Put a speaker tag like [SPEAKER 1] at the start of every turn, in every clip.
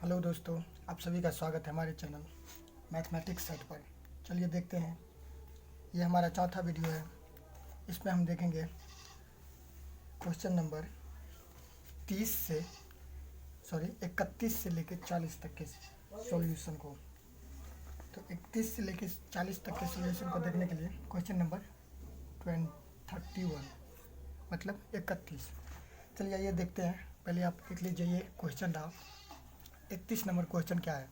[SPEAKER 1] Hello दोस्तों, आप सभी का स्वागत है हमारे चैनल मैथमेटिक्स साइट पर। चलिए देखते हैं, ये हमारा चौथा वीडियो है। इसमें हम देखेंगे क्वेश्चन नंबर 31 से लेकर 40 तक के सॉल्यूशन को। तो 31 से लेकर 40 तक के सॉल्यूशन को देखने के लिए क्वेश्चन नंबर 31 मतलब 31। चलिए ये देखते हैं। पहले आप देख लीजिए, ये क्वेश्चन रहा। 31 नंबर क्वेश्चन क्या है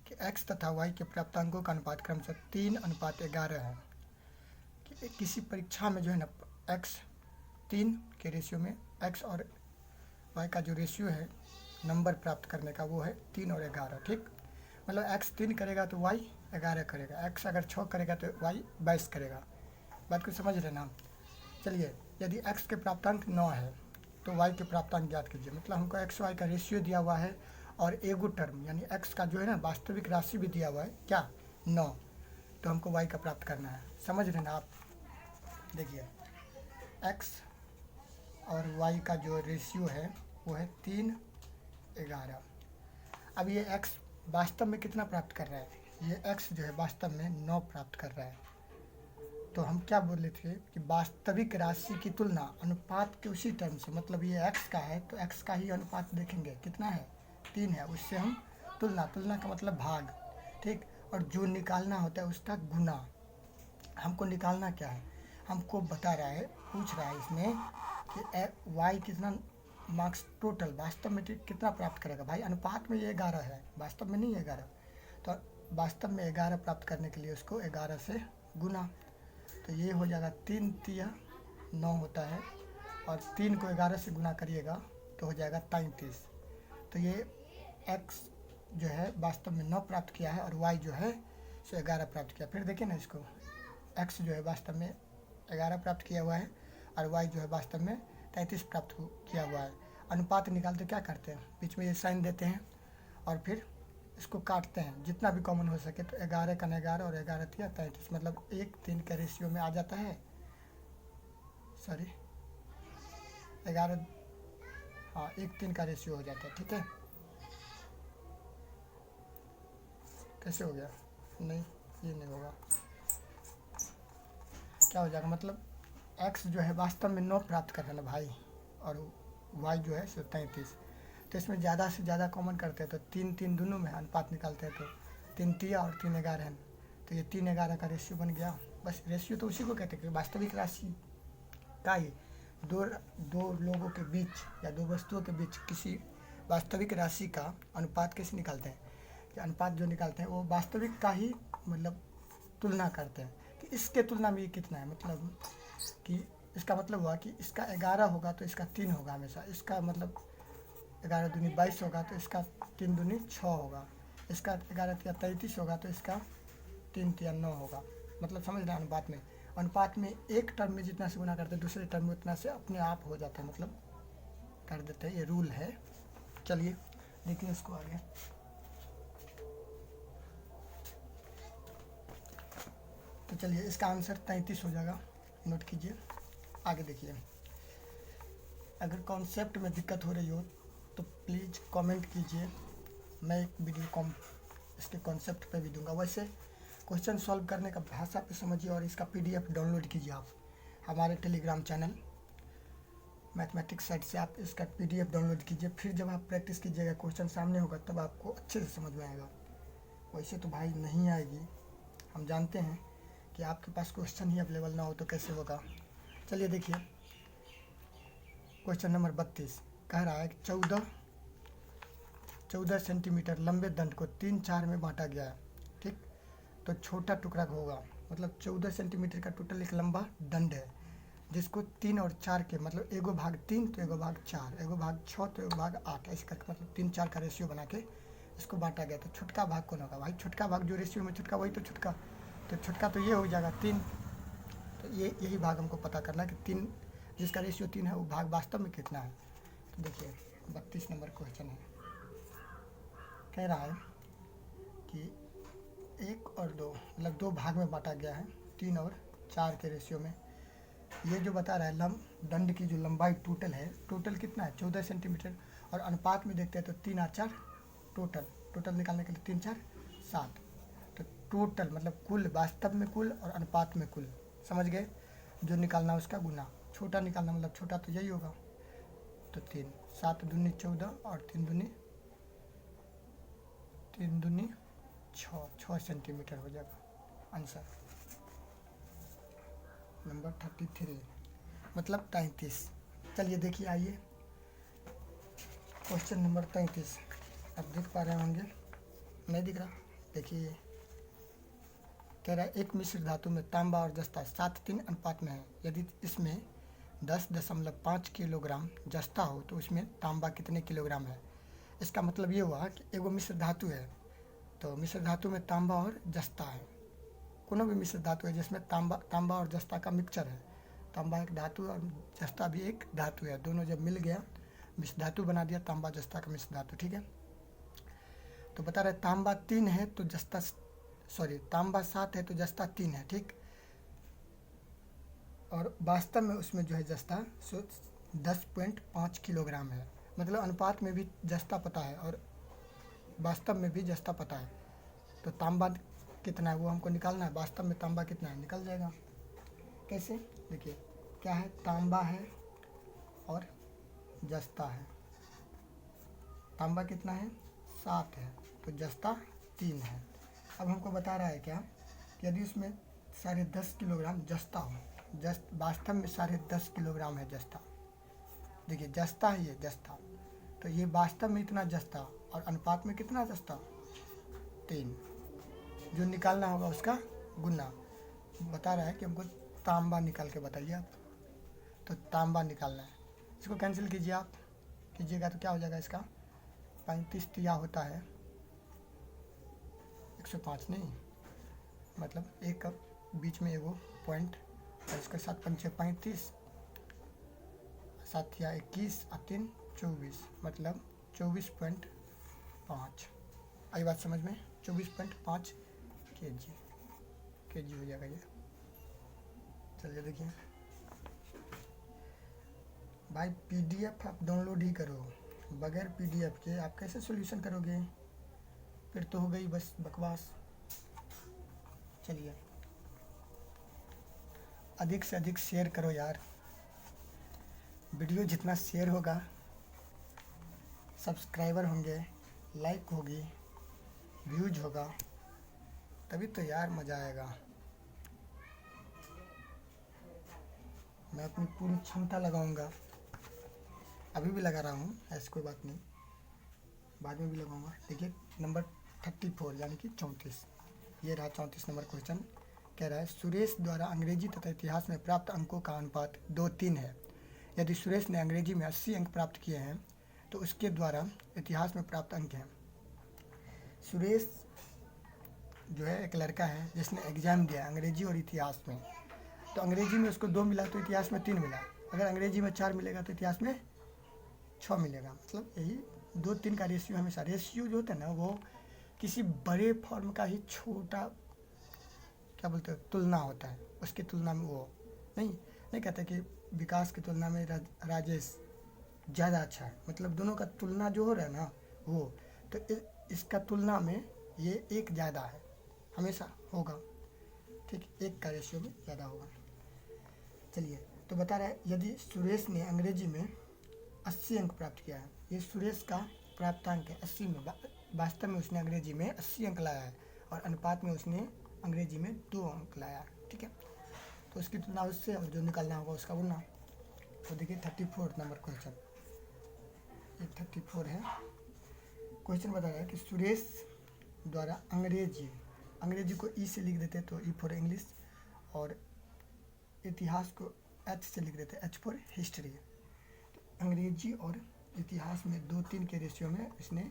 [SPEAKER 1] कि x तथा y के प्राप्तांकों का अनुपात क्रमशः 3:11 है। कि किसी परीक्षा में जो है ना, x 3 के रेशियो में x और y का जो रेशियो है नंबर प्राप्त करने का, वो है 3 और 11। ठीक, मतलब x 3 करेगा तो y 11 करेगा, x अगर 6 करेगा तो y 22 करेगा। बात को समझ रहे ना। चलिए, यदि x के प्राप्तांक 9 है तो y के प्राप्तांक ज्ञात कीजिए। मतलब हमको x y का रेशियो दिया हुआ है और एगो टर्म यानी x का जो है ना वास्तविक राशि भी दिया हुआ है, क्या 9। तो हमको y का प्राप्त करना है। समझ रहे ना आप। देखिए, x और y का जो रेशियो है वो है 3:11। अब ये x वास्तव में कितना प्राप्त कर रहा है? ये x जो है वास्तव में 9 प्राप्त कर रहा है। तो हम क्या बोले थे कि वास्तविक राशि की तुलना अनुपात के उसी टर्म से, मतलब ये x का है तो x का ही अनुपात देखेंगे, कितना है 3 है, उससे हम तुलना का मतलब भाग। ठीक, और जो निकालना होता है उसका गुना। हमको निकालना क्या है, हमको बता रहा है, पूछ रहा है इसमें कि y कितना मार्क्स टोटल वास्तव में कितना प्राप्त करेगा। भाई अनुपात में ये 11 है, वास्तव में नहीं है 11। तो वास्तव में 11 प्राप्त करने के लिए उसको 11 से गुना। तो ये हो जाएगा 3 तिया 9 होता है, और 3 को 11 से गुना करिएगा तो हो जाएगा 33। तो ये x जो है वास्तव में 9 प्राप्त किया है और y जो है सो 11 प्राप्त किया। फिर देखिए ना इसको, x जो है वास्तव में 11 प्राप्त किया हुआ है और y जो है वास्तव में 33 प्राप्त किया हुआ है। अनुपात निकालते क्या करते हैं, बीच में ये साइन देते हैं और फिर इसको काटते हैं जितना भी कॉमन हो सके। तो 11 का 11 और 11 तिया 33, मतलब 1:3 के रेशियो में आ जाता है। सॉरी 11, हाँ 1:3 का रेशियो हो जाता है। ठीक है, कैसे हो गया? नहीं, ये नहीं होगा। क्या हो जाएगा, मतलब x जो है वास्तव में 9 प्राप्त कर रहा है भाई, और y जो है सो 33। तो इसमें ज़्यादा से ज़्यादा कॉमन करते हैं तो 3 दोनों में अनुपात निकालते हैं तो 3 तिया और 3 11 है। तो ये 3:11 का रेशियो बन गया। बस रेशियो तो उसी को कहते हैं कि वास्तविक राशि का ही दो लोगों के बीच या दो वस्तुओं के बीच किसी वास्तविक राशि का अनुपात कैसे निकालते हैं, कि अनुपात जो निकालते हैं वो वास्तविक का ही मतलब तुलना करते हैं कि इसके तुलना में ये कितना है। मतलब कि इसका मतलब हुआ कि इसका 11 होगा तो इसका 3 होगा हमेशा। इसका मतलब 11 दूनी 22 होगा तो इसका 3 दूनी 6 होगा। इसका 11 तिया 33 होगा तो इसका 3 तिया 9 होगा। मतलब समझ रहे हैं, अनुपात में एक टर्म में जितना से गुना करते हैं दूसरे टर्म में उतना से अपने आप हो जाता है, मतलब कर देते हैं। ये रूल है। चलिए देखिए इसको आगे। तो चलिए इसका आंसर 33 हो जाएगा, नोट कीजिए। आगे देखिए, अगर कॉन्सेप्ट में दिक्कत हो रही हो तो प्लीज़ कमेंट कीजिए, मैं एक वीडियो इसके कॉन्सेप्ट पे भी दूंगा। वैसे क्वेश्चन सॉल्व करने का भाषा पे समझिए और इसका PDF डाउनलोड कीजिए आप हमारे टेलीग्राम चैनल मैथमेटिक्स साइट से। आप इसका PDF डाउनलोड कीजिए, फिर जब आप प्रैक्टिस कीजिएगा क्वेश्चन सामने होगा तब आपको अच्छे से समझ में आएगा। वैसे तो भाई नहीं आएगी, हम जानते हैं कि आपके पास क्वेश्चन ही अवेलेबल ना हो तो कैसे होगा। चलिए देखिए, क्वेश्चन नंबर 32 कह रहा है कि 14 सेंटीमीटर लंबे दंड को 3/4 में बांटा गया है। ठीक, तो छोटा टुकड़ा होगा, मतलब 14 सेंटीमीटर का टोटल एक लंबा दंड है जिसको 3 और 4 के, मतलब एगो भाग 3 तो एगो भाग 4, एगो भाग 6 तो एगो भाग 8, ऐसे करके मतलब 3/4 का रेशियो बना के इसको बांटा गया। तो छोटका भाग कौन होगा भाई? छोटका भाग जो रेशियो में छोटका वही तो छोटका। तो छोटका तो ये हो जाएगा 3। तो ये यही भाग हमको पता करना है कि 3 जिसका रेशियो 3 है वो भाग वास्तव में कितना है। तो देखिए 32 नंबर क्वेश्चन है, कह रहा है कि 1 और 2 मतलब 2 भाग में बांटा गया है 3 और 4 के रेशियो में। ये जो बता रहा है दंड की जो लंबाई टोटल है, टोटल कितना है 14 सेंटीमीटर, और अनुपात में देखते हैं तो 3/4 टोटल, टोटल निकालने के लिए 3 4 7, तो टोटल मतलब कुल, वास्तव में कुल और अनुपात में कुल, समझ गए। जो निकालना उसका गुना, छोटा निकालना मतलब छोटा तो यही होगा, तो 3, 7 दूनी 14 और 3 दूनी 6 सेंटीमीटर हो जाएगा आंसर। नंबर 33 मतलब 33। चलिए देखिए, आइए क्वेश्चन नंबर 33। आप देख पा रहे होंगे, नहीं दिख रहा, देखिए ये कह रहा है एक मिश्र धातु में तांबा और जस्ता 7:3 अनुपात में है। यदि इसमें 10.5 किलोग्राम जस्ता हो तो उसमें तांबा कितने किलोग्राम है। इसका मतलब ये हुआ कि एगो मिश्र धातु है, तो मिश्र धातु में तांबा और जस्ता है। कोनो भी मिश्र धातु है जिसमें तांबा और जस्ता का मिक्सचर है। तांबा एक धातु और जस्ता भी एक धातु है, दोनों जब मिल गया मिश्र धातु बना दिया, तांबा जस्ता का मिश्र धातु, ठीक है। तो बता रहे तांबा 3 है तो जस्ता, सॉरी तांबा 7 है तो जस्ता 3 है, ठीक। और वास्तव में उसमें जो है जस्ता 10.5 किलोग्राम है। मतलब अनुपात में भी जस्ता पता है और वास्तव में भी जस्ता पता है। तो तांबा कितना है वो हमको निकालना है, वास्तव में तांबा कितना है निकल जाएगा। कैसे, देखिए क्या है, तांबा है और जस्ता है। तांबा कितना है 7 है तो जस्ता 3 है। अब हमको बता रहा है क्या कि यदि उसमें 10.5 किलोग्राम जस्ता हो, वास्तव में 10.5 किलोग्राम है जस्ता। देखिए जस्ता है ये जस्ता, तो ये वास्तव में इतना जस्ता और अनुपात में कितना जस्ता 3। जो निकालना होगा उसका गुना। बता रहा है कि हमको तांबा निकाल के बताइए आप, तो तांबा निकालना है। इसको कैंसिल कीजिए, आप कीजिएगा तो क्या हो जाएगा इसका 35 तिया होता है 105 नहीं, मतलब एक बीच में एगो पॉइंट और इसके साथ 5 35, 7 या 21 और 3 24, मतलब 24.5। आई बात समझ में, 24.5 केजी हो जाएगा ये। चलिए देखिए भाई, पीडीएफ आप डाउनलोड ही करो, बगैर पीडीएफ के आप कैसे सॉल्यूशन करोगे, फिर तो हो गई बस बकवास। चलिए अधिक से अधिक शेयर करो यार, वीडियो जितना शेयर होगा सब्सक्राइबर होंगे, लाइक होगी, व्यूज होगा, तभी तो यार मज़ा आएगा। मैं अपनी पूरी क्षमता लगाऊंगा, अभी भी लगा रहा हूँ, ऐसी कोई बात नहीं, बाद में भी लगाऊंगा। देखिए नंबर 34 यानी कि 34, ये रहा 34 नंबर क्वेश्चन। कह रहा है सुरेश द्वारा अंग्रेजी तथा इतिहास में प्राप्त अंकों का अनुपात 2:3 है। यदि सुरेश ने अंग्रेजी में 80 अंक प्राप्त किए हैं तो उसके द्वारा इतिहास में प्राप्त अंक हैं। सुरेश जो है एक लड़का है जिसने एग्ज़ाम दिया अंग्रेजी और इतिहास में, तो अंग्रेजी में उसको 2 मिला तो इतिहास में 3 मिला, अगर अंग्रेजी में 4 मिलेगा तो इतिहास में 6 मिलेगा। मतलब यही 2-3 का रेशियो, हमेशा रेशियो जो होता है ना वो किसी बड़े फॉर्म का ही छोटा, क्या बोलते हैं, तुलना होता है, उसकी तुलना में वो नहीं कहते कि विकास की तुलना में राजेश ज़्यादा अच्छा है, मतलब दोनों का तुलना जो हो रहा है ना वो, तो इसका तुलना में ये एक ज़्यादा है, हमेशा होगा, ठीक, एक का रेशियो में ज़्यादा होगा। चलिए तो बता रहा है यदि सुरेश ने अंग्रेजी में 80 अंक प्राप्त किया है, ये सुरेश का प्राप्तांक है 80 में, वास्तव में उसने अंग्रेजी में 80 अंक लाया है और अनुपात में उसने अंग्रेजी में 2 अंक लाया, ठीक है। तो उसकी तुलना उससे और जो निकालना होगा उसका गुना। तो देखिए 34 नंबर क्वेश्चन, ये 34 है। क्वेश्चन बता रहा है कि सुरेश द्वारा अंग्रेजी को ई से लिख देते तो ई फॉर इंग्लिश, और इतिहास को एच से लिख देते एच फॉर हिस्ट्री। तो अंग्रेजी और इतिहास में 2-3 के रेशियो में इसने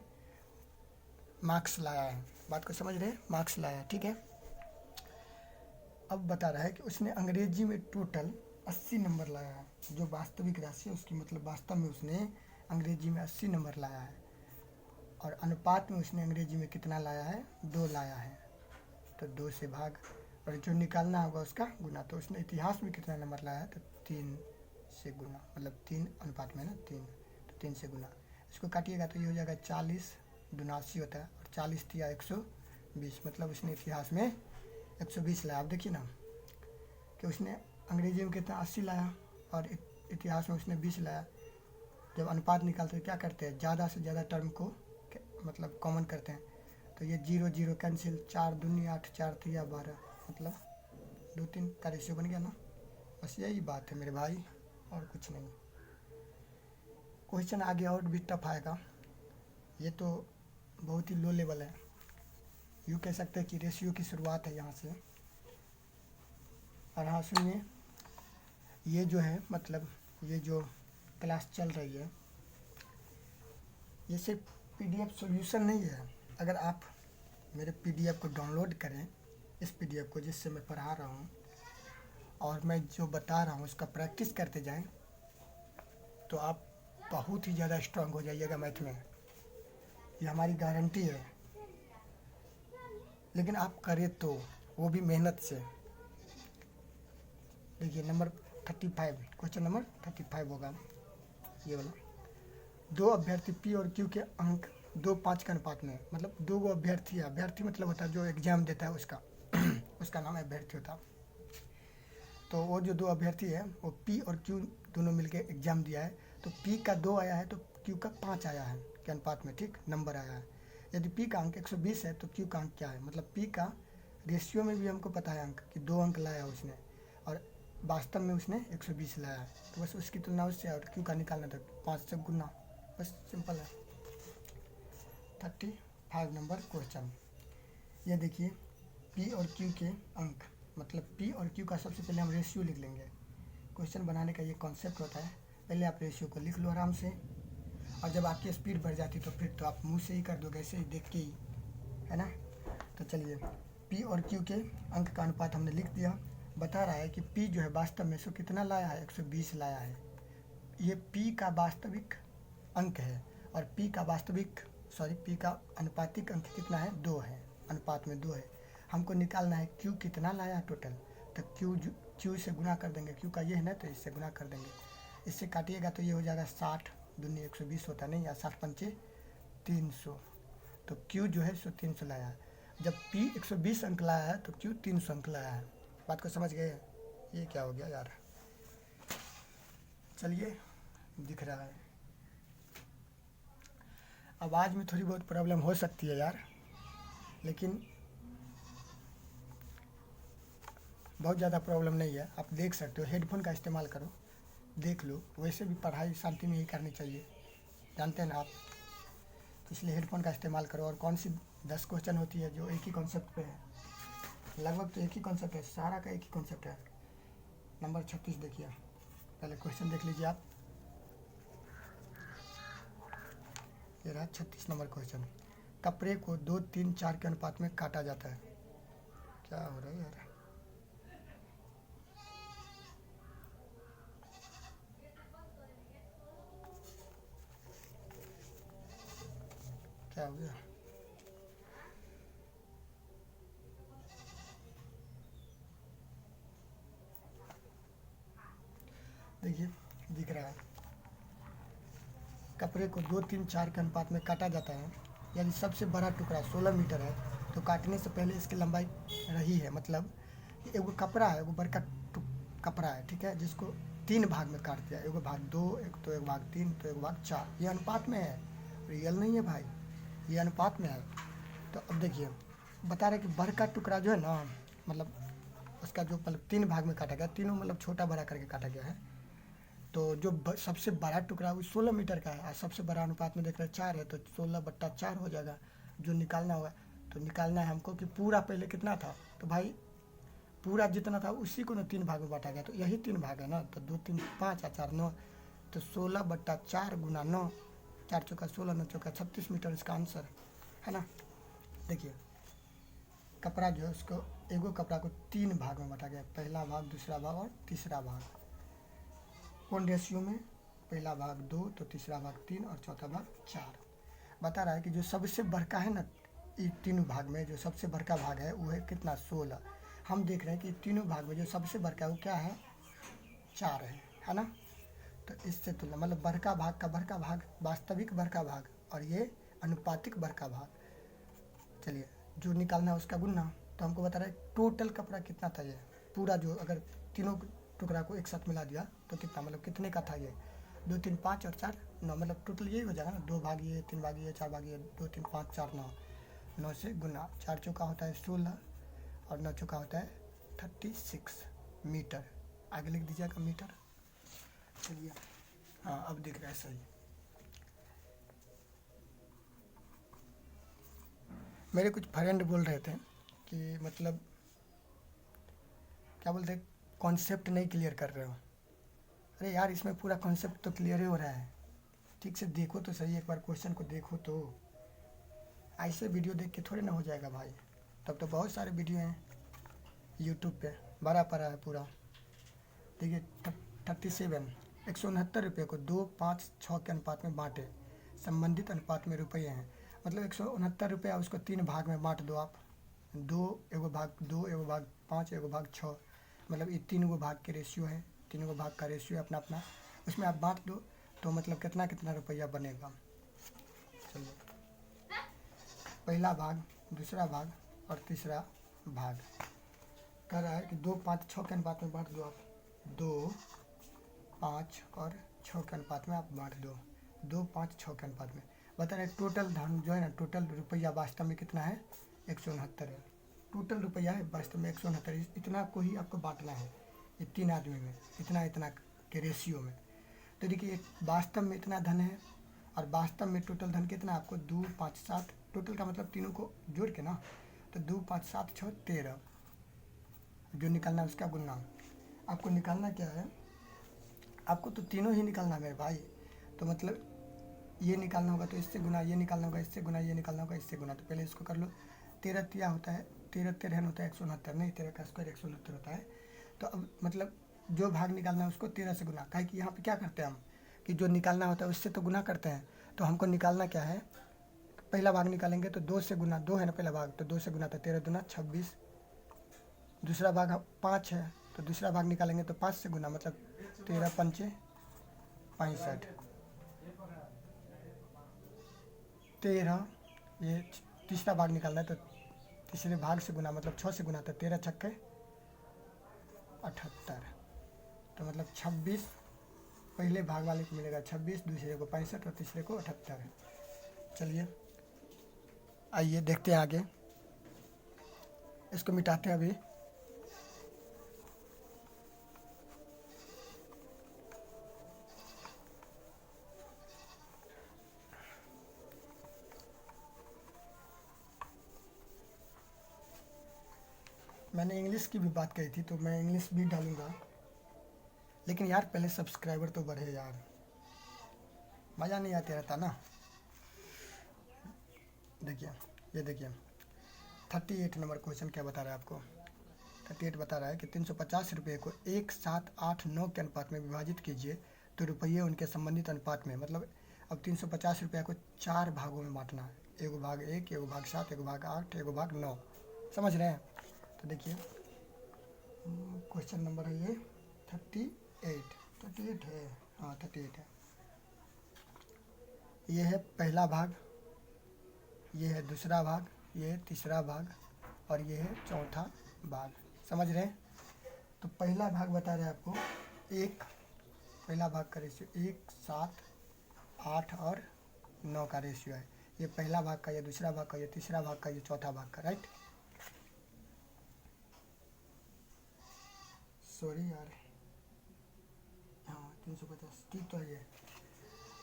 [SPEAKER 1] मार्क्स लाया है, बात को समझ रहे हैं, मार्क्स लाया है, ठीक है। अब बता रहा है कि उसने अंग्रेजी में टोटल 80 नंबर लाया है, जो वास्तविक राशि है उसकी, मतलब वास्तव में उसने अंग्रेजी में 80 नंबर लाया है और अनुपात में उसने अंग्रेजी में कितना लाया है 2 लाया है, तो 2 से भाग और जो निकालना होगा उसका गुना। तो उसने इतिहास में कितना नंबर लाया है तो 3 से गुना, मतलब 3 अनुपात में ना 3, तो 3 से गुना। इसको काटिएगा तो ये हो जाएगा 40 82 होता है, और 40 दिया 120, मतलब उसने इतिहास में 120 लाया। आप देखिए ना कि उसने अंग्रेजी में कितना 80 लाया और इतिहास में उसने 20 लाया। जब अनुपात निकालते हैं क्या करते हैं, ज़्यादा से ज़्यादा टर्म को मतलब कॉमन करते हैं। तो ये 0 0 कैंसिल, 4 दूनी 8, 4 तिया 12, मतलब 2 3 का रेशियो बन गया ना। बस यही बात है मेरे भाई, और कुछ नहीं। क्वेश्चन आगे और भी टफ आएगा, ये तो बहुत ही लो लेवल है। यूँ कह सकते हैं कि रेशियो की शुरुआत है यहाँ से। और हाँ सुनिए, ये जो है मतलब ये जो क्लास चल रही है ये सिर्फ PDF सॉल्यूशन नहीं है। अगर आप मेरे PDF को डाउनलोड करें, इस PDF को जिससे मैं पढ़ा रहा हूँ, और मैं जो बता रहा हूँ उसका प्रैक्टिस करते जाएं, तो आप बहुत ही ज़्यादा स्ट्रांग हो जाइएगा मैथ में, ये हमारी गारंटी है। लेकिन आप करें तो वो भी मेहनत से। देखिए नंबर 35, क्वेश्चन नंबर 35 होगा ये वाला। 2 अभ्यर्थी P और Q के अंक 2:5 के अनुपात में, मतलब 2 गो अभ्यर्थी है। अभ्यर्थी मतलब होता है जो एग्जाम देता है उसका उसका नाम अभ्यर्थी होता है। तो वो जो 2 अभ्यर्थी है वो P और Q दोनों मिलके एग्जाम दिया है। तो P का 2 आया है तो Q का 5 आया है के अनुपात में, ठीक नंबर आया है। यदि P का अंक 120 है तो Q का अंक क्या है, मतलब P का रेशियो में भी हमको पता है अंक कि 2 अंक लाया उसने, और वास्तव में उसने 120 लाया है। तो बस उसकी तुलना उससे, और Q का निकालना था 5 से गुना, बस सिंपल है। 35 नंबर क्वेश्चन, ये देखिए P और Q के अंक, मतलब P और Q का सबसे पहले हम रेशियो लिख लेंगे। क्वेश्चन बनाने का ये कॉन्सेप्ट होता है, पहले आप रेशियो को लिख लो आराम से, और जब आपकी स्पीड बढ़ जाती तो फिर तो आप मुंह से ही कर दोगे, ऐसे ही देख के ही, है ना। तो चलिए P और Q के अंक का अनुपात हमने लिख दिया। बता रहा है कि P जो है वास्तव में सो कितना लाया है, 120 लाया है। ये P का वास्तविक अंक है, और P का अनुपातिक अंक कितना है, 2 है, अनुपात में 2 है। हमको निकालना है Q कितना लाया टोटल, तो Q से गुना कर देंगे, Q का ये है ना तो इससे गुना कर देंगे। इससे काटिएगा तो ये हो जाएगा 60 दूनी 120 होता नहीं, या 60 पंचे 300, तो Q जो है सो 300 लाया है। जब P 120 अंक लाया है तो Q 300 अंक लाया है। बात को समझ गए, ये क्या हो गया यार। चलिए दिख रहा है, आवाज़ में थोड़ी बहुत प्रॉब्लम हो सकती है यार, लेकिन बहुत ज़्यादा प्रॉब्लम नहीं है। आप देख सकते हो, हेडफोन का इस्तेमाल करो, देख लो। वैसे भी पढ़ाई शांति में ही करनी चाहिए, जानते हैं ना आप, तो इसलिए हेडफोन का इस्तेमाल करो। और कौन सी 10 क्वेश्चन होती है जो एक ही कॉन्सेप्ट पे है, लगभग तो एक ही कॉन्सेप्ट है, सारा का एक ही कॉन्सेप्ट है। नंबर 36 देखिए, पहले क्वेश्चन देख लीजिए आप, ये रहा 36 नंबर क्वेश्चन। कपड़े को 2 3 4 के अनुपात में काटा जाता है। क्या हो रहा है यार, क्या हो गया। देखिए दिख रहा है, कपड़े को 2 3 4 के अनुपात में काटा जाता है। यदि सबसे बड़ा टुकड़ा 16 मीटर है तो काटने से पहले इसकी लंबाई रही है, मतलब एगो कपड़ा है, एगो बड़का कपड़ा है, ठीक है, जिसको 3 भाग में काट दिया, एगो भाग 2, एक भाग 3, तो एक भाग 4। ये अनुपात में है, रियल नहीं है भाई, ये अनुपात में है। तो अब देखिए बता रहे कि बड़का टुकड़ा जो है ना, मतलब उसका जो मतलब 3 भाग में काटा गया, तीनों मतलब छोटा बड़ा करके काटा गया है। तो जो सबसे बड़ा टुकड़ा वो 16 मीटर का है, और सबसे बड़ा अनुपात में देख रहे 4 है, तो 16/4 हो जाएगा। जो निकालना होगा, तो निकालना है हमको कि पूरा पहले कितना था, तो भाई पूरा जितना था उसी को ना 3 भाग में बांटा गया, तो यही 3 भाग है ना, तो 2 3 5 और 4 9, तो 16/4 गुना 9, 4 चौका 16, 9 चौका 36 मीटर इसका आंसर है ना। देखिए कपड़ा जो है उसको, एगो कपड़ा को 3 भाग में बांटा गया, पहला भाग, दूसरा भाग और तीसरा भाग। कौन रेशियो में, पहला भाग 2, तो तीसरा भाग 3 और चौथा भाग 4। बता रहा है कि जो सबसे बड़का है ना, ये तीनों भाग में जो सबसे बड़का भाग है वो है कितना, 16। हम देख रहे हैं कि तीनों भाग में जो सबसे बड़का है वो क्या है, 4 है ना। तो इससे तुलना, मतलब बड़का भाग का बड़का भाग, वास्तविक बड़का भाग, और ये अनुपातिक वर्ग भाग। चलिए जो निकालना है उसका गुना। तो हमको बता रहा है टोटल कपड़ा कितना था, ये पूरा जो अगर तीनों टुकड़ा को एक साथ मिला दिया तो कितना, मतलब कितने का था ये, 2 3 5 और 4 9, मतलब टोटल यही हो जाएगा ना, 2 भाग ये, 3 भाग ये, 4 भाग ये, 2 3 5 4 9, 9 से गुना, 4 चौका होता है 16 और 9 चौका होता है 36 मीटर। आगे लिख दीजिएगा मीटर। चलिए हाँ अब दिख रहा है सही। मेरे कुछ फ्रेंड बोल रहे थे कि मतलब क्या बोलते, कॉन्सेप्ट नहीं क्लियर कर रहे हो। अरे यार इसमें पूरा कॉन्सेप्ट तो क्लियर ही हो रहा है, ठीक से देखो तो सही, एक बार क्वेश्चन को देखो तो। ऐसे वीडियो देख के थोड़े ना हो जाएगा भाई, तब तो बहुत सारे वीडियो हैं यूट्यूब पे, भरा पड़ा है पूरा। देखिए 37, 169 को 2 5 6 के अनुपात में बांटे, संबंधित अनुपात में रुपये हैं। मतलब 169 रुपया उसको 3 भाग में बांट दो आप, 2 एगो भाग 2 एगो भाग 5 एगो भाग 6, मतलब ये 3 गो भाग के रेशियो है, 3 गो भाग का रेशियो है अपना अपना, उसमें आप बांट दो तो मतलब कितना कितना रुपया बनेगा। चलिए पहला भाग, दूसरा भाग और तीसरा भाग कह रहा है कि 2 5 6 के अनुपात में बांट दो आप, 2 5 और 6 के अनुपात में आप बांट दो, 2 5 6 के अनुपात में। बता रहे टोटल धन जो है ना, टोटल रुपया वास्तव में कितना है, 169 है। टोटल रुपया है वास्तव में 169, इतना को ही आपको बांटना है ये 3 आदमी में, इतना इतना के रेशियो में। तो देखिए वास्तव में इतना धन है और वास्तव में टोटल धन कितना, आपको 2 5 7, टोटल का मतलब तीनों को जोड़ के ना, तो 2 5 7 6 13, जो निकालना है उसका गुना। आपको निकालना क्या है, आपको तो तीनों ही निकालना है मेरे भाई। तो मतलब ये निकालना होगा तो इससे गुना, ये निकालना होगा इससे गुना, ये निकालना होगा इससे गुना। तो पहले इसको कर लो, 13 तिया होता है, 13 13 होता है 169, नहीं 13 का स्क्वायर 169 होता है। तो अब मतलब जो भाग निकालना है उसको 13 से गुना, काहे कि यहाँ पे क्या करते हैं हम कि जो निकालना होता है उससे तो गुना करते हैं। तो हमको निकालना क्या है, पहला भाग निकालेंगे तो 2 से गुना, 2 है ना पहला भाग, तो 2 से गुना, तो 13 दूना 26। दूसरा भाग 5 है तो दूसरा भाग निकालेंगे तो 5 से गुना, मतलब 13 पंचे 65, 13। ये तीसरा भाग निकालना है तो तीसरे भाग से गुना, मतलब 6 से गुना, तो 13 छक्के 78, तो मतलब 26 पहले भाग वाले को मिलेगा 26, दूसरे को 65 और तीसरे को 78। चलिए आइए देखते हैं आगे, इसको मिटाते हैं अभी। मैंने इंग्लिश की भी बात कही थी तो मैं इंग्लिश भी डालूंगा, लेकिन यार पहले सब्सक्राइबर तो बढ़े यार, मज़ा नहीं आते रहता ना। देखिए ये देखिए 38 नंबर क्वेश्चन क्या बता रहा है आपको, 38 बता रहा है कि 350 रुपये को 1 7 8 9 के अनुपात में विभाजित कीजिए तो रुपये उनके संबंधित अनुपात में, मतलब अब 350 रुपया को 4 भागों में बांटना है, एगो भाग 1, एगो भाग 7, एगो भाग 8, एगो भाग 9, समझ रहे हैं। तो देखिए क्वेश्चन नंबर है ये 38 है, हाँ 38 है। ये है पहला भाग, ये है दूसरा भाग, ये है तीसरा भाग और ये है चौथा भाग, समझ रहे हैं। तो पहला भाग बता रहे हैं आपको एक, पहला भाग का रेशियो 1 7 8 और 9 का रेशियो है। ये पहला भाग का, ये दूसरा भाग का, ये तीसरा भाग का, ये चौथा भाग का, राइट। सॉरी यार, हाँ 350 ठीक तो है ये।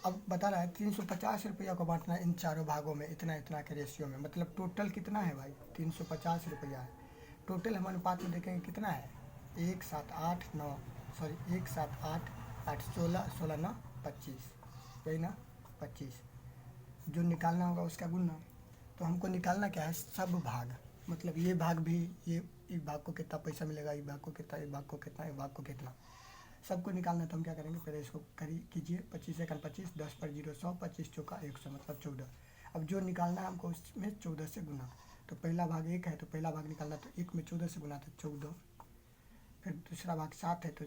[SPEAKER 1] अब बता रहा है 350 रुपया को बांटना है इन चारों भागों में, इतना इतना के रेशियो में, मतलब टोटल कितना है भाई, 350 रुपया है। टोटल हम अनुपात में देखेंगे कितना है, 1 7 8 9, सॉरी 1 7 8 8 16 16 9 25, वही ना 25। जो निकालना होगा उसका गुना। तो हमको निकालना क्या है, सब भाग, मतलब ये भाग भी, ये एक भाग को कितना पैसा मिलेगा, एक भाग को कितना, एक भाग को कितना, एक भाग को कितना, सबको निकालना है। तो हम क्या करेंगे, पहले इसको कीजिए, 25 एकन 25, 10 पर 0 100, 25 चौका 100, मतलब 14। अब जो निकालना है हमको उसमें 14 से गुना। तो पहला भाग 1 है तो पहला भाग निकालना, तो 1 में 14 से गुना तो 14। फिर दूसरा भाग 7 है तो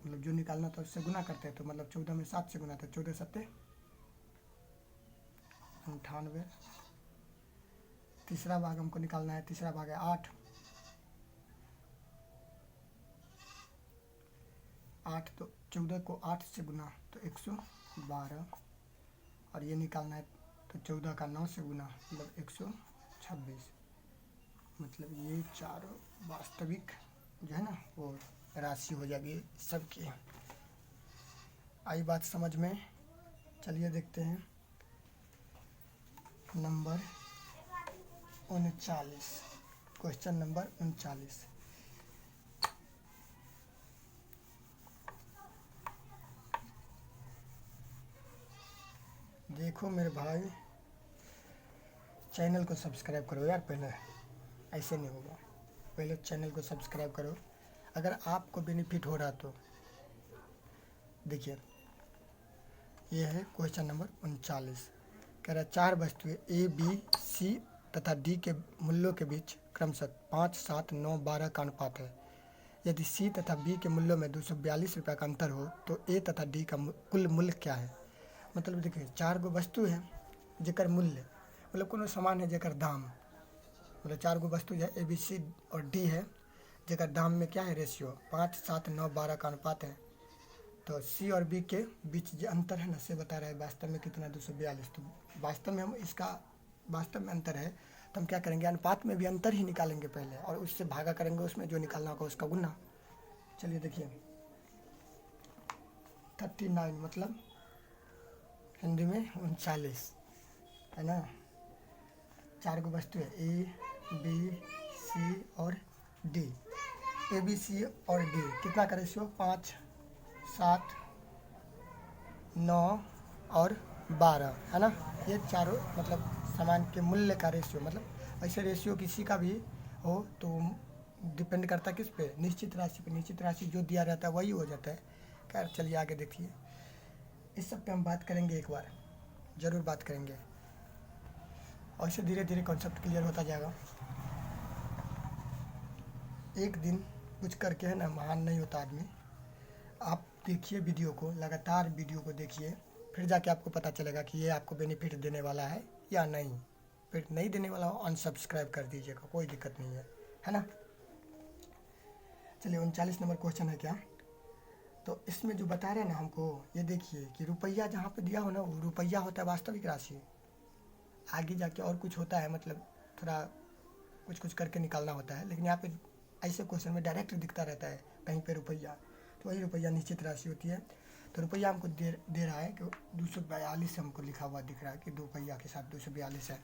[SPEAKER 1] मतलब जो निकालना था उससे गुना करते हैं, तो मतलब 14 में 7 से गुना, तो 14 7 98। तीसरा भाग हमको निकालना है, तीसरा भाग है 8। 8 तो 14 को 8 से गुना तो 112, और ये निकालना है तो 14 का 9 से गुना मतलब 126। मतलब ये चारों वास्तविक जो है ना वो राशि हो जाएगी सबकी। आई बात समझ में? चलिए देखते हैं नंबर 39, क्वेश्चन नंबर 39। देखो मेरे भाई, चैनल को सब्सक्राइब करो यार, पहले ऐसे नहीं होगा, पहले चैनल को सब्सक्राइब करो अगर आपको बेनिफिट हो रहा तो। देखिए ये है क्वेश्चन नंबर 39। कह रहा है 4 वस्तुएं ए, बी, सी तथा डी के मूल्यों के बीच क्रमशः 5, 7, 9, 12 का अनुपात है। यदि सी तथा बी के मूल्यों में 242 रुपये का अंतर हो तो ए तथा डी का कुल मूल्य क्या है? मतलब देखिए 4 गो वस्तु है जेकर मूल्य, मतलब कोनो सामान है जेकर दाम, मतलब 4 गो वस्तु है ए, बी, सी और डी है जेकर दाम में क्या है रेशियो 5, 7, 9, 12 का अनुपात है। तो सी और बी के बीच जो अंतर है ना से बता रहा है वास्तव में कितना 242। तो वास्तव में हम इसका वास्तव में अंतर है तो हम क्या करेंगे, अनुपात में भी अंतर ही निकालेंगे पहले और उससे भागा करेंगे, उसमें जो निकालना होगा उसका गुना। चलिए देखिए 39 मतलब हिंदी में 39 है ना। 4 गो वस्तु है ए, बी, सी और डी। ए, बी, सी और डी कितना का रेशियो 5, 7, 9 और 12 है ना। ये चारों मतलब सामान के मूल्य का रेशियो, मतलब ऐसे रेशियो किसी का भी हो तो डिपेंड करता है किस पे, निश्चित राशि पे। निश्चित राशि जो दिया रहता है वही हो जाता है। खैर चलिए आगे देखिए, इस सब पे हम बात करेंगे, एक बार ज़रूर बात करेंगे और इससे धीरे धीरे कॉन्सेप्ट क्लियर होता जाएगा। एक दिन कुछ करके है ना महान नहीं होता आदमी। आप देखिए वीडियो को, लगातार वीडियो को देखिए, फिर जाके आपको पता चलेगा कि ये आपको बेनिफिट देने वाला है या नहीं। फिर नहीं देने वाला हो अनसब्सक्राइब कर दीजिएगा, कोई दिक्कत नहीं है ना। चलिए 39 नंबर क्वेश्चन है क्या, तो इसमें जो बता रहे हैं ना हमको, ये देखिए कि रुपया जहाँ पे दिया हो ना वो रुपया होता है वास्तविक राशि। आगे जाके और कुछ होता है, मतलब थोड़ा कुछ कुछ करके निकालना होता है, लेकिन यहाँ पे ऐसे क्वेश्चन में डायरेक्ट दिखता रहता है कहीं पे रुपया, तो वही रुपया निश्चित राशि होती है। तो रुपया हमको दे रहा है कि 242 हमको लिखा हुआ दिख रहा है कि 2 पहिया के साथ 242 है।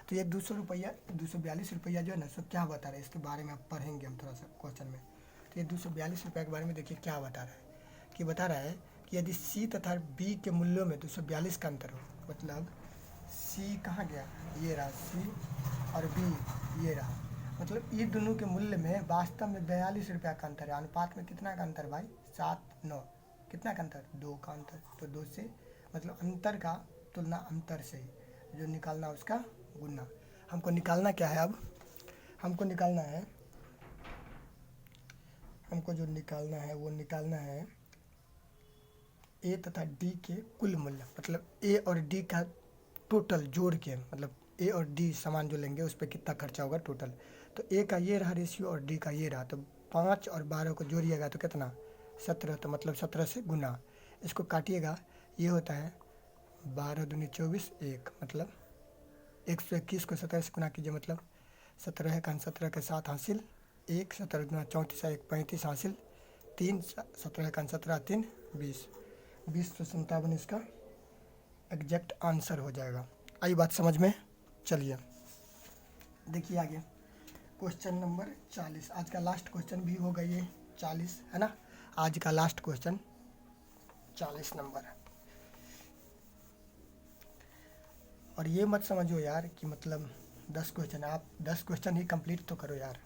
[SPEAKER 1] तो ये 242 रुपया जो है ना सो क्या बता रहा है, इसके बारे में आप पढ़ेंगे हम थोड़ा सा क्वेश्चन में। तो ये 242 रुपये के बारे में देखिए क्या बता रहा है, कि बता रहा है कि यदि सी तथा बी के मूल्यों में 242 का अंतर हो, मतलब सी कहाँ गया, ये रहा सी और बी ये रहा, मतलब ये दोनों के मूल्य में वास्तव में 42 रुपया का अंतर है। अनुपात में कितना का अंतर भाई, 7, 9, कितना का अंतर, 2 का अंतर। तो 2 से मतलब अंतर का तुलना अंतर से जो निकालना उसका गुना। हमको निकालना क्या है, अब हमको निकालना है, हमको जो निकालना है वो निकालना है ए तथा डी के कुल मूल्य, मतलब ए और डी का टोटल जोड़ के, मतलब ए और डी सामान जो लेंगे उस पर कितना खर्चा होगा टोटल। तो ए का ये रहा रेशियो और डी का ये रहा, तो 5 और 12 को जोड़िएगा तो कितना 17, तो मतलब 17 से गुना। इसको काटिएगा, ये होता है 12 दूनी 24, 1 मतलब 121 को 17 से गुना कीजिए, मतलब 17 का 17 के 7 हासिल 1, 17 गुना 34 1 35 हासिल 3, 17 का 17 3 20, 2057 इसका एग्जैक्ट आंसर हो जाएगा। आई बात समझ में? चलिए देखिए आगे क्वेश्चन नंबर 40, आज का लास्ट क्वेश्चन भी होगा ये 40 है ना। आज का लास्ट क्वेश्चन 40 नंबर है। और ये मत समझो यार कि मतलब 10 क्वेश्चन, आप 10 क्वेश्चन ही कंप्लीट तो करो यार,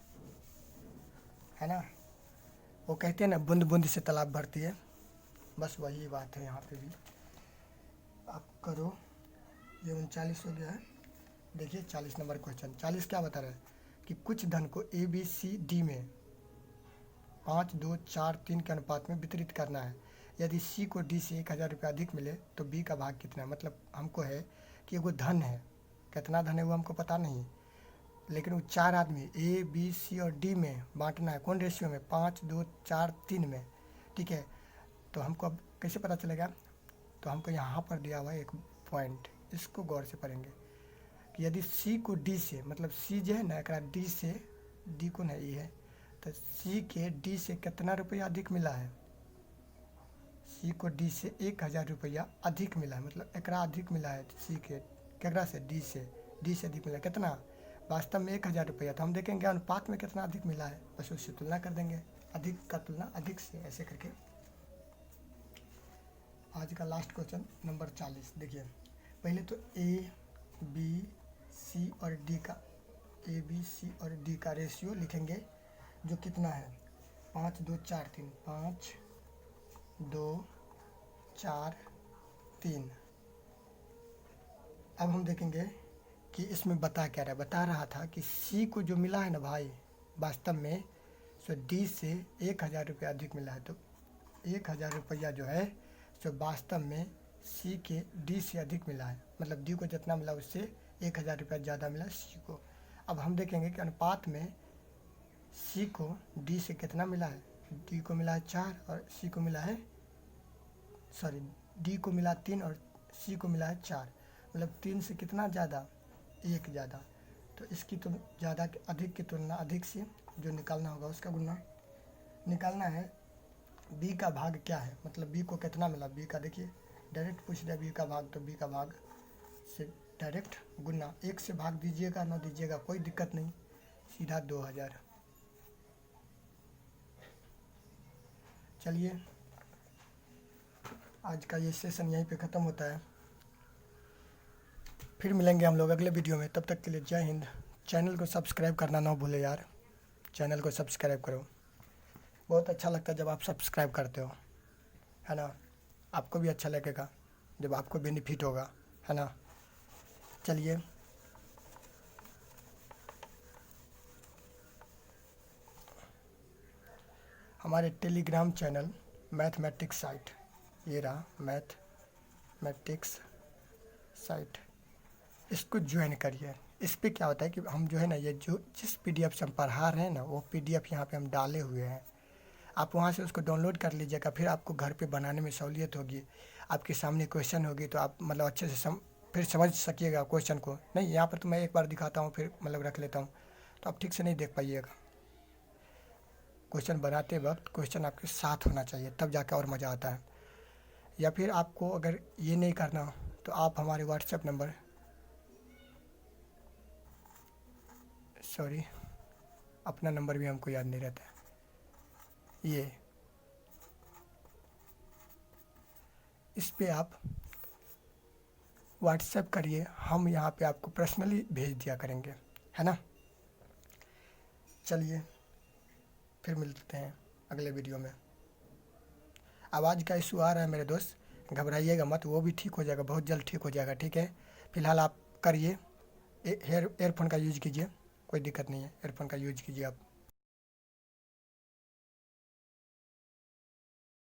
[SPEAKER 1] है ना। वो कहते हैं ना बूंद बूंद से तालाब भरती है, बस वही बात है यहाँ पे भी। आप करो, ये 39 हो गया है। देखिए 40 नंबर क्वेश्चन, 40 क्या बता रहा है कि कुछ धन को ए, बी, सी, डी में 5, 2, 4, 3 के अनुपात में वितरित करना है। यदि सी को डी से 1000 रुपये अधिक मिले तो बी का भाग कितना है। मतलब हमको है कि वो धन है, कितना धन है वो हमको पता नहीं, लेकिन वो 4 आदमी ए बी सी और डी में बांटना है। कौन रेशियो में? 5 2 4 3 में, ठीक है। तो हमको अब कैसे पता चलेगा? तो हमको यहाँ पर दिया हुआ है एक पॉइंट, इसको गौर से पढ़ेंगे कि यदि सी को डी से, मतलब सी जो है ना एक डी से, डी कौन है? ये है, तो सी के डी से कितना रुपया अधिक मिला है? सी को डी से 1000 रुपया अधिक मिला है, मतलब एक अधिक मिला है सी के, केकरा से? डी से, डी से अधिक मिला है कितना? वास्तव में 1000 रुपया। तो हम देखेंगे अनुपात में कितना अधिक मिला है, बस उससे तुलना कर देंगे, अधिक का तुलना अधिक से, ऐसे करके। आज का लास्ट क्वेश्चन नंबर 40 देखिए। पहले तो ए बी सी और डी का, ए बी सी और डी का रेशियो लिखेंगे, जो कितना है? 5 2 4 3, 5 2 4 3। अब हम देखेंगे कि इसमें बता क्या रहा है। बता रहा था कि सी को जो मिला है ना भाई, वास्तव में सो डी से 1000 रुपया अधिक मिला है। तो 1000 रुपया जो है सो वास्तव में सी के डी से अधिक मिला है, मतलब डी को जितना मिला उससे 1000 रुपया ज़्यादा मिला सी को। अब हम देखेंगे कि अनुपात में सी को डी से कितना मिला है? डी को मिला है 4 और सी को मिला है, सॉरी, डी को मिला 3 और सी को मिला है 4, मतलब 3 से कितना ज़्यादा? 1 ज़्यादा। तो इसकी तो ज़्यादा अधिक की तुलना अधिक से जो निकालना होगा उसका गुना निकालना है। बी का भाग क्या है, मतलब बी को कितना मिला? बी का देखिए डायरेक्ट पूछ दिया बी का भाग, तो बी का भाग से डायरेक्ट गुना 1 से भाग दीजिएगा, ना दीजिएगा कोई दिक्कत नहीं, सीधा 2000। चलिए आज का ये सेशन यहीं पे ख़त्म होता है, फिर मिलेंगे हम लोग अगले वीडियो में। तब तक के लिए जय हिंद। चैनल को सब्सक्राइब करना ना भूले यार, चैनल को सब्सक्राइब करो, बहुत अच्छा लगता है जब आप सब्सक्राइब करते हो, है ना। आपको भी अच्छा लगेगा जब आपको बेनिफिट होगा, है ना। चलिए हमारे टेलीग्राम चैनल मैथमेटिक्स साइट, ये रहा मैथमेटिक्स साइट, इसको ज्वाइन करिए। इस पे क्या होता है कि हम जो है ना, ये जो जिस पीडीएफ से हम पढ़ा रहे हैं ना, वो पीडीएफ यहाँ पे हम डाले हुए हैं, आप वहाँ से उसको डाउनलोड कर लीजिएगा। फिर आपको घर पे बनाने में सहूलियत होगी, आपके सामने क्वेश्चन होगी तो आप मतलब अच्छे से फिर समझ सकिएगा क्वेश्चन को। नहीं यहाँ पर तो मैं एक बार दिखाता हूँ फिर मतलब रख लेता हूँ, तो आप ठीक से नहीं देख पाइएगा। क्वेश्चन बनाते वक्त क्वेश्चन आपके साथ होना चाहिए, तब जाकर और मज़ा आता है। या फिर आपको अगर ये नहीं करना तो आप हमारे व्हाट्सएप नंबर, सॉरी अपना नंबर भी हमको याद नहीं रहता है, ये इस पे आप व्हाट्सएप करिए, हम यहाँ पे आपको पर्सनली भेज दिया करेंगे, है ना। चलिए फिर मिलते हैं अगले वीडियो में। आवाज़ का इशू आ रहा है मेरे दोस्त, घबराइएगा मत, वो भी ठीक हो जाएगा, बहुत जल्द ठीक हो जाएगा, ठीक है। फिलहाल आप करिए एयरफोन का यूज कीजिए, कोई दिक्कत नहीं है, एयरफोन का यूज कीजिए आप।